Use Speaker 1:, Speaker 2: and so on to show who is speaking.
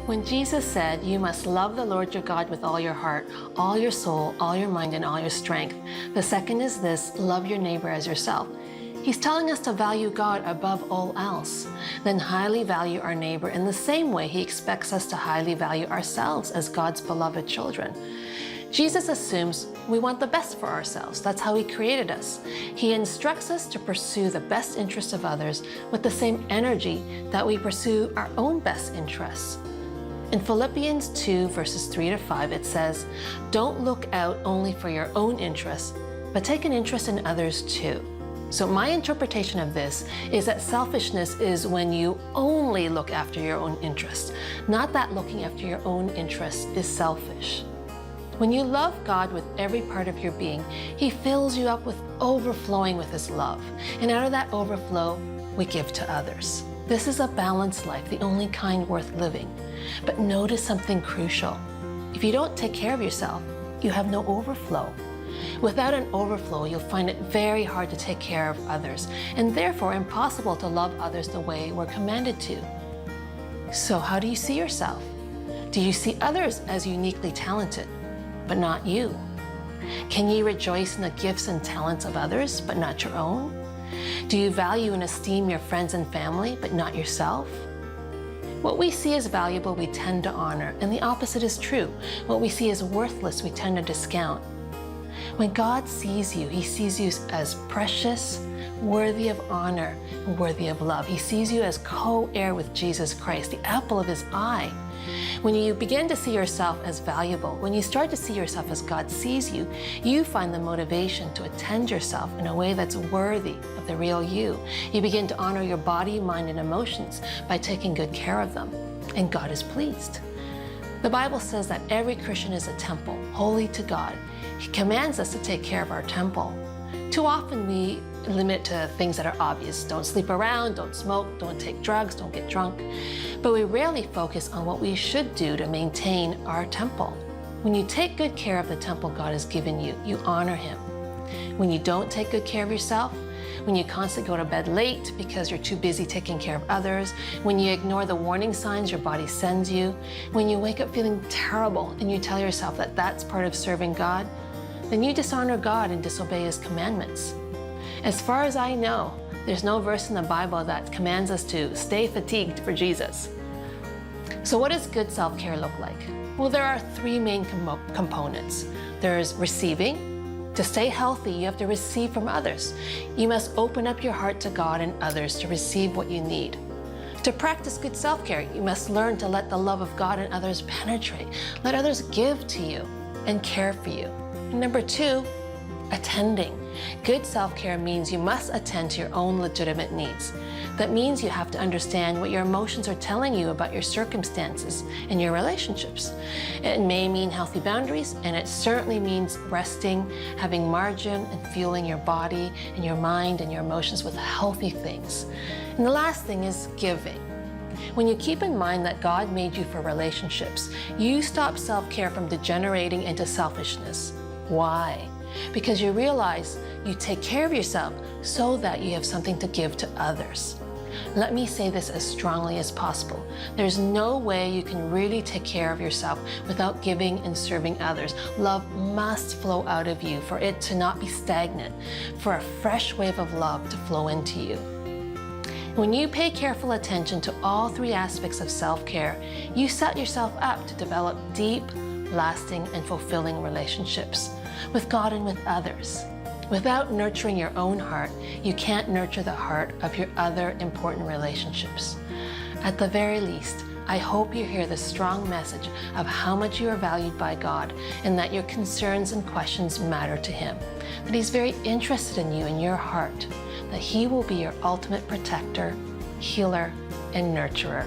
Speaker 1: When Jesus said, "You must love the Lord your God with all your heart, all your soul, all your mind, and all your strength," the second is this: love your neighbor as yourself. He's telling us to value God above all else, then highly value our neighbor in the same way he expects us to highly value ourselves as God's beloved children. Jesus assumes we want the best for ourselves. That's how he created us. He instructs us to pursue the best interests of others with the same energy that we pursue our own best interests. In Philippians 2, verses 3 to 5, it says, "Don't look out only for your own interests, but take an interest in others too." So my interpretation of this is that selfishness is when you only look after your own interests, not that looking after your own interests is selfish. When you love God with every part of your being, he fills you up with overflowing with his love. And out of that overflow, we give to others. This is a balanced life, the only kind worth living. But notice something crucial. If you don't take care of yourself, you have no overflow. Without an overflow, you'll find it very hard to take care of others, and therefore impossible to love others the way we're commanded to. So how do you see yourself? Do you see others as uniquely talented, but not you? Can you rejoice in the gifts and talents of others, but not your own? Do you value and esteem your friends and family, but not yourself? What we see as valuable, we tend to honor, and the opposite is true. What we see as worthless, we tend to discount. When God sees you, he sees you as precious, worthy of honor, and worthy of love. He sees you as co-heir with Jesus Christ, the apple of his eye. When you begin to see yourself as valuable, when you start to see yourself as God sees you, you find the motivation to attend yourself in a way that's worthy of the real you. You begin to honor your body, mind, and emotions by taking good care of them, and God is pleased. The Bible says that every Christian is a temple, holy to God. He commands us to take care of our temple. Too often we limit to things that are obvious. Don't sleep around, don't smoke, don't take drugs, don't get drunk. But we rarely focus on what we should do to maintain our temple. When you take good care of the temple God has given you, you honor him. When you don't take good care of yourself, when you constantly go to bed late because you're too busy taking care of others, when you ignore the warning signs your body sends you, when you wake up feeling terrible and you tell yourself that that's part of serving God, then you dishonor God and disobey his commandments. As far as I know, there's no verse in the Bible that commands us to stay fatigued for Jesus. So what does good self-care look like? Well, there are three main components. There's receiving. To stay healthy, you have to receive from others. You must open up your heart to God and others to receive what you need. To practice good self-care, you must learn to let the love of God and others penetrate. Let others give to you and care for you. And number two, attending. Good self-care means you must attend to your own legitimate needs. That means you have to understand what your emotions are telling you about your circumstances and your relationships. It may mean healthy boundaries, and it certainly means resting, having margin, and fueling your body and your mind and your emotions with healthy things. And the last thing is giving. When you keep in mind that God made you for relationships, you stop self-care from degenerating into selfishness. Why? Because you realize you take care of yourself so that you have something to give to others. Let me say this as strongly as possible. There's no way you can really take care of yourself without giving and serving others. Love must flow out of you for it to not be stagnant, for a fresh wave of love to flow into you. When you pay careful attention to all three aspects of self-care, you set yourself up to develop deep, lasting, and fulfilling relationships with God and with others. Without nurturing your own heart, you can't nurture the heart of your other important relationships. At the very least, I hope you hear the strong message of how much you are valued by God and that your concerns and questions matter to him, that he's very interested in you and your heart, that he will be your ultimate protector, healer, and nurturer.